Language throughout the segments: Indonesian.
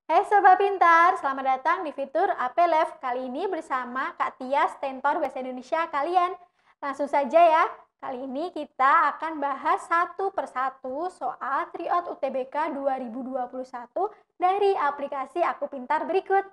Hai Sobat Pintar, selamat datang di fitur AP Live. Kali ini bersama Kak Tia, Stentor Bahasa Indonesia kalian. Langsung saja ya, kali ini kita akan bahas satu persatu soal Tryout UTBK 2021 dari aplikasi Aku Pintar berikut.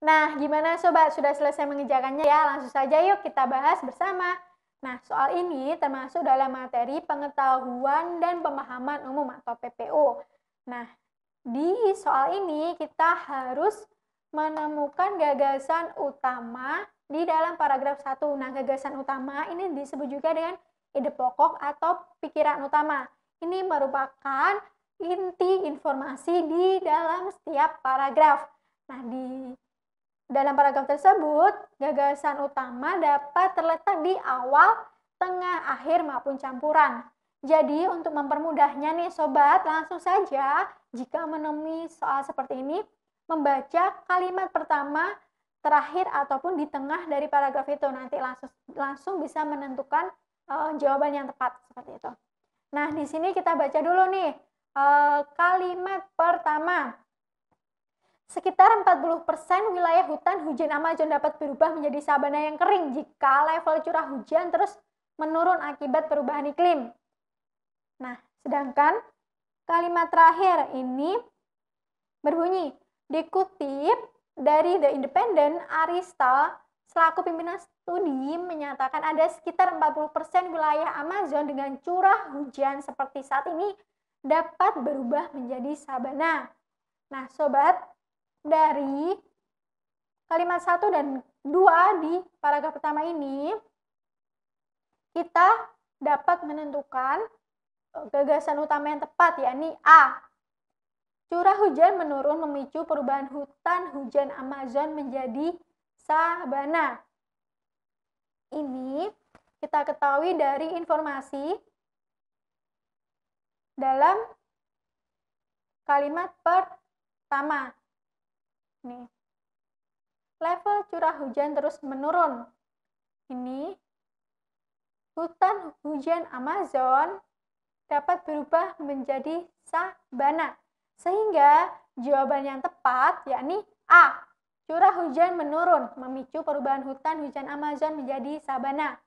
Nah, gimana Sobat? Sudah selesai mengerjakannya ya? Langsung saja yuk kita bahas bersama. Nah, soal ini termasuk dalam materi pengetahuan dan pemahaman umum atau PPU. Nah, di soal ini kita harus menemukan gagasan utama di dalam paragraf 1. Nah, gagasan utama ini disebut juga dengan ide pokok atau pikiran utama. Ini merupakan inti informasi di dalam setiap paragraf. Nah, di dalam paragraf tersebut, gagasan utama dapat terletak di awal, tengah, akhir, maupun campuran. Jadi, untuk mempermudahnya nih Sobat, langsung saja jika menemui soal seperti ini, membaca kalimat pertama, terakhir, ataupun di tengah dari paragraf itu. Nanti langsung bisa menentukan jawaban yang tepat, seperti itu. Nah, di sini kita baca dulu nih kalimat pertama. Sekitar 40% wilayah hutan hujan Amazon dapat berubah menjadi sabana yang kering jika level curah hujan terus menurun akibat perubahan iklim. Nah, sedangkan kalimat terakhir ini berbunyi, dikutip dari The Independent, Arista selaku pimpinan studi menyatakan ada sekitar 40% wilayah Amazon dengan curah hujan seperti saat ini dapat berubah menjadi sabana. Nah, Sobat, dari kalimat 1 dan 2 di paragraf pertama ini, kita dapat menentukan gagasan utama yang tepat, yakni A. Curah hujan menurun memicu perubahan hutan hujan Amazon menjadi sabana. Ini kita ketahui dari informasi dalam kalimat pertama. Nih, level curah hujan terus menurun. Ini hutan hujan Amazon dapat berubah menjadi sabana. Sehingga jawaban yang tepat yakni A. Curah hujan menurun memicu perubahan hutan hujan Amazon menjadi sabana.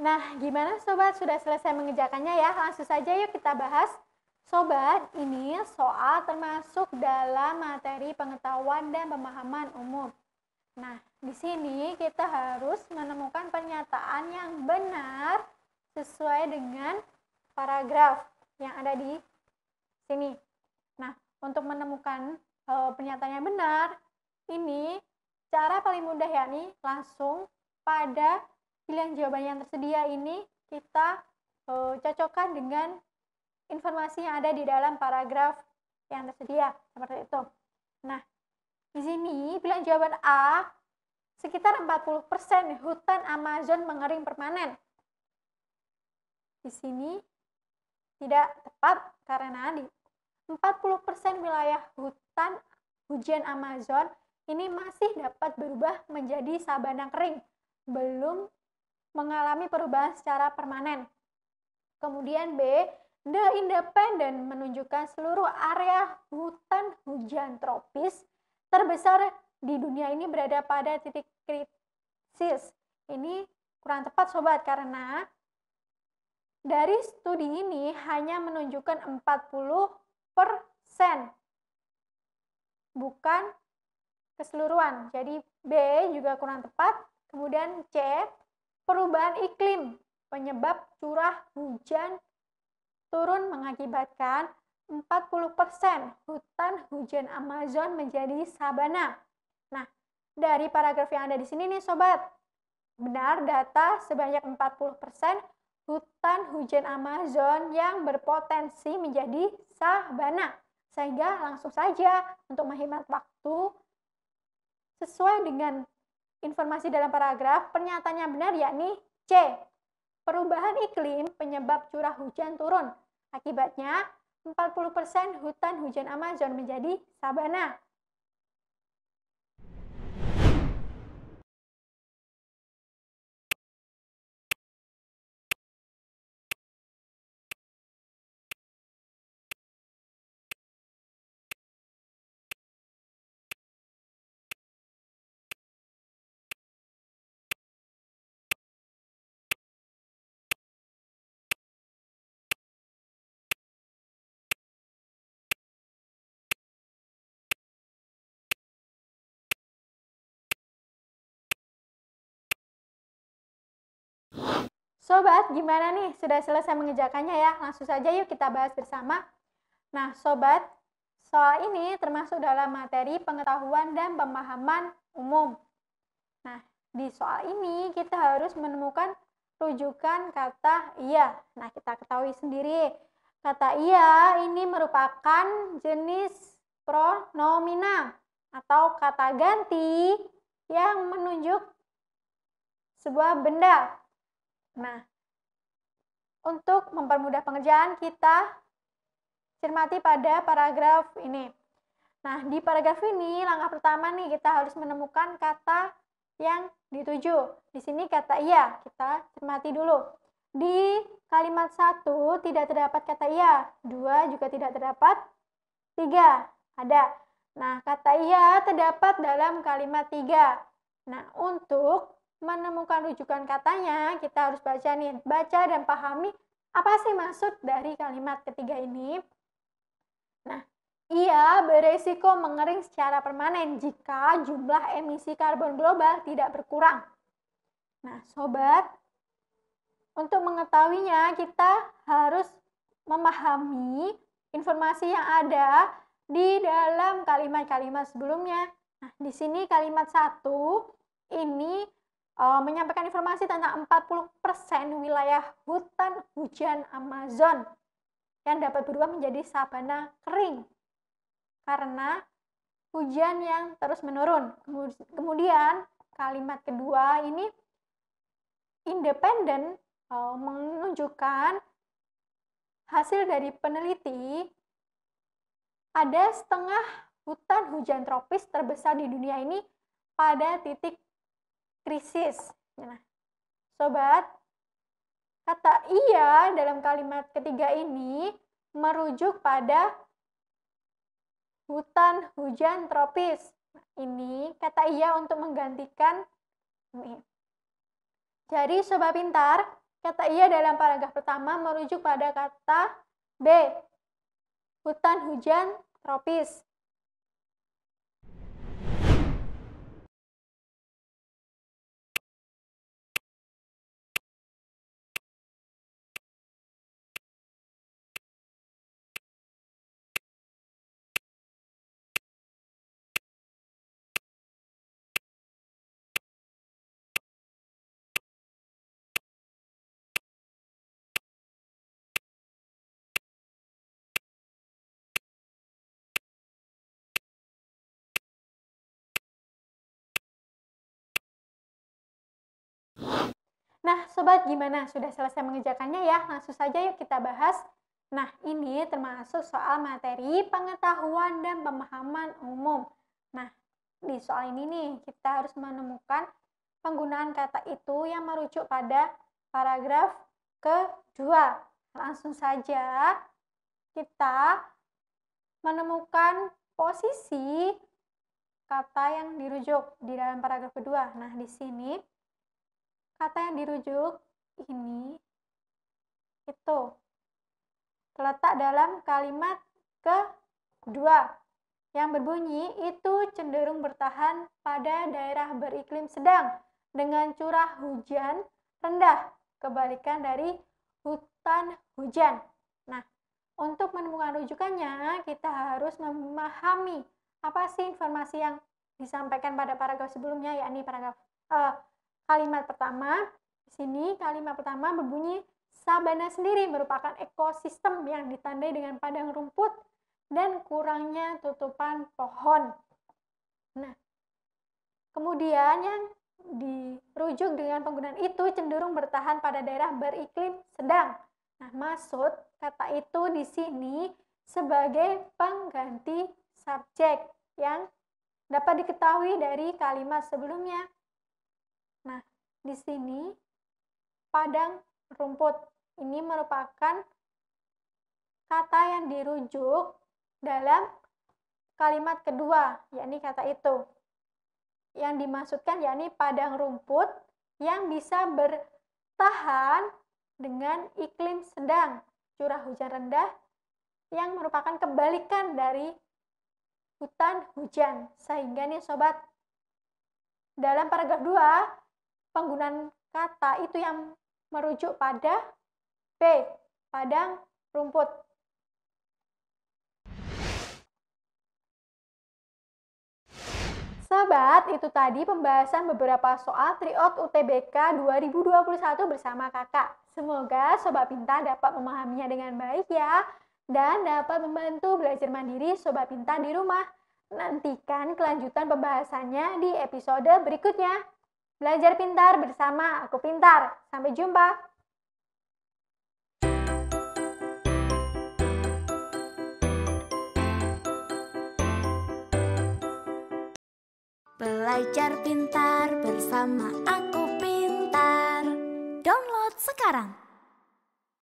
Nah, gimana Sobat? Sudah selesai mengerjakannya ya? Langsung saja yuk kita bahas. Sobat, ini soal termasuk dalam materi pengetahuan dan pemahaman umum. Nah, di sini kita harus menemukan pernyataan yang benar sesuai dengan paragraf yang ada di sini. Nah, untuk menemukan pernyataan yang benar, ini cara paling mudah yakni langsung pada pilihan jawaban yang tersedia ini kita cocokkan dengan informasi yang ada di dalam paragraf yang tersedia, seperti itu. Nah, di sini pilihan jawaban A, sekitar 40% hutan Amazon mengering permanen. Di sini tidak tepat karena di 40% wilayah hutan hujan Amazon ini masih dapat berubah menjadi sabana kering, belum mengalami perubahan secara permanen. Kemudian B, the independent menunjukkan seluruh area hutan hujan tropis terbesar di dunia ini berada pada titik krisis. Ini kurang tepat sobat, karena dari studi ini hanya menunjukkan 40%, bukan keseluruhan. Jadi B juga kurang tepat. Kemudian C, perubahan iklim penyebab curah hujan turun mengakibatkan 40% hutan hujan Amazon menjadi sabana. Nah, dari paragraf yang ada di sini nih sobat, benar data sebanyak 40% hutan hujan Amazon yang berpotensi menjadi sabana. Sehingga langsung saja untuk menghemat waktu, sesuai dengan informasi dalam paragraf, pernyataannya benar yakni C. Perubahan iklim penyebab curah hujan turun. Akibatnya 40% hutan hujan Amazon menjadi sabana. Sobat, gimana nih? Sudah selesai mengerjakannya ya? Langsung saja yuk kita bahas bersama. Nah, sobat, soal ini termasuk dalam materi pengetahuan dan pemahaman umum. Nah, di soal ini kita harus menemukan rujukan kata iya. Nah, kita ketahui sendiri, kata iya ini merupakan jenis pronomina atau kata ganti yang menunjuk sebuah benda. Nah, untuk mempermudah pengerjaan, kita cermati pada paragraf ini. Nah, di paragraf ini, langkah pertama nih, kita harus menemukan kata yang dituju. Di sini kata iya, kita cermati dulu. Di kalimat 1 tidak terdapat kata iya, 2 juga tidak terdapat, 3 ada. Nah, kata iya terdapat dalam kalimat 3. Nah, untuk menemukan rujukan katanya, kita harus baca nih, baca dan pahami apa sih maksud dari kalimat ketiga ini. Nah, ia beresiko mengering secara permanen jika jumlah emisi karbon global tidak berkurang. Nah, sobat, untuk mengetahuinya kita harus memahami informasi yang ada di dalam kalimat-kalimat sebelumnya. Nah, di sini kalimat 1 ini menyampaikan informasi tentang 40% wilayah hutan hujan Amazon yang dapat berubah menjadi sabana kering karena hujan yang terus menurun. Kemudian kalimat kedua ini independen menunjukkan hasil dari peneliti ada setengah hutan hujan tropis terbesar di dunia ini pada titik krisis. Nah, sobat, kata iya dalam kalimat ketiga ini merujuk pada hutan hujan tropis. Ini kata iya untuk menggantikan ini. Jadi sobat pintar, kata iya dalam paragraf pertama merujuk pada kata B, hutan hujan tropis. Nah, sobat, gimana? Sudah selesai mengerjakannya ya? Langsung saja yuk kita bahas. Nah, ini termasuk soal materi pengetahuan dan pemahaman umum. Nah, di soal ini nih, kita harus menemukan penggunaan kata itu yang merujuk pada paragraf kedua. Langsung saja kita menemukan posisi kata yang dirujuk di dalam paragraf kedua. Nah, di sini kata yang dirujuk ini itu terletak dalam kalimat kedua yang berbunyi itu cenderung bertahan pada daerah beriklim sedang dengan curah hujan rendah, kebalikan dari hutan hujan. Nah, untuk menemukan rujukannya, kita harus memahami apa sih informasi yang disampaikan pada paragraf sebelumnya, yakni kalimat pertama. Di sini kalimat pertama berbunyi sabana sendiri merupakan ekosistem yang ditandai dengan padang rumput dan kurangnya tutupan pohon. Nah, kemudian yang dirujuk dengan penggunaan itu cenderung bertahan pada daerah beriklim sedang. Nah, maksud kata itu di sini sebagai pengganti subjek yang dapat diketahui dari kalimat sebelumnya. Nah, di sini padang rumput ini merupakan kata yang dirujuk dalam kalimat kedua, yakni kata itu. Yang dimaksudkan yakni padang rumput yang bisa bertahan dengan iklim sedang, curah hujan rendah yang merupakan kebalikan dari hutan hujan. Sehingga nih sobat, dalam paragraf 2 penggunaan kata itu yang merujuk pada B, padang rumput. Sobat, itu tadi pembahasan beberapa soal Tryout UTBK 2021 bersama kakak. Semoga Sobat Pintar dapat memahaminya dengan baik ya, dan dapat membantu belajar mandiri Sobat Pintar di rumah. Nantikan kelanjutan pembahasannya di episode berikutnya. Belajar pintar bersama Aku Pintar. Sampai jumpa. Belajar pintar bersama Aku Pintar. Download sekarang.